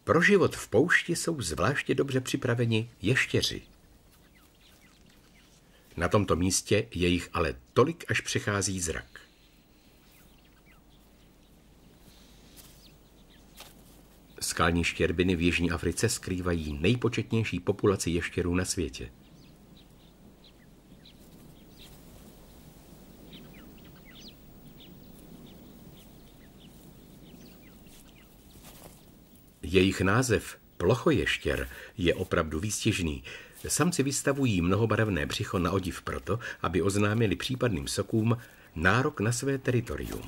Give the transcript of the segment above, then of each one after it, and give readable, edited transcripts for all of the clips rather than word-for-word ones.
Pro život v poušti jsou zvláště dobře připraveni ještěři. Na tomto místě je jich ale tolik, až přechází zrak. Skalní štěrbiny v Jižní Africe skrývají nejpočetnější populaci ještěrů na světě. Jejich název plochoještěr je opravdu výstižný. Samci vystavují mnohobarevné břicho na odiv proto, aby oznámili případným sokům nárok na své teritorium.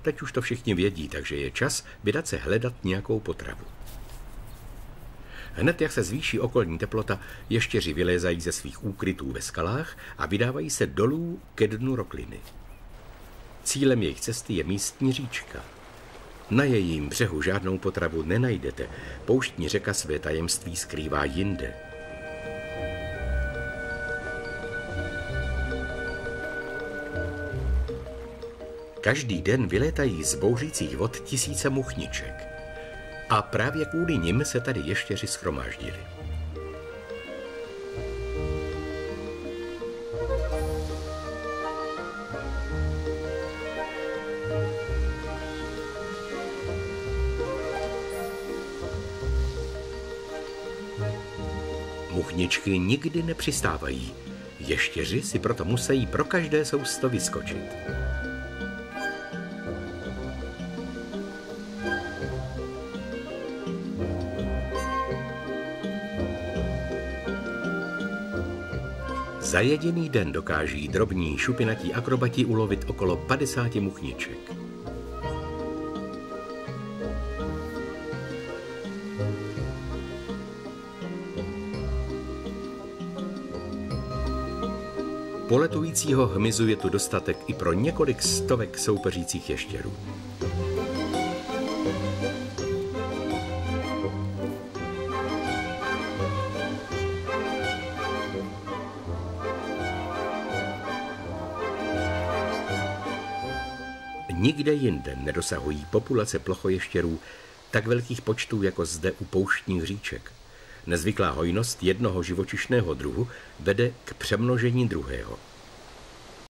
Teď už to všichni vědí, takže je čas vydat se hledat nějakou potravu. Hned jak se zvýší okolní teplota, ještěři vylézají ze svých úkrytů ve skalách a vydávají se dolů ke dnu rokliny. Cílem jejich cesty je místní říčka. Na jejím břehu žádnou potravu nenajdete, pouštní řeka své tajemství skrývá jinde. Každý den vylétají z bouřících vod tisíce muchniček. A právě kvůli nim se tady ještěři shromáždili. Muchničky nikdy nepřistávají. Ještěři si proto musí pro každé sousto vyskočit. Za jediný den dokáží drobní šupinatí akrobati ulovit okolo 50 muchniček. Poletujícího hmyzu je tu dostatek i pro několik stovek soupeřících ještěrů. Nikde jinde nedosahují populace plochoještěrů tak velkých počtů jako zde u pouštních říček. Nezvyklá hojnost jednoho živočišného druhu vede k přemnožení druhého.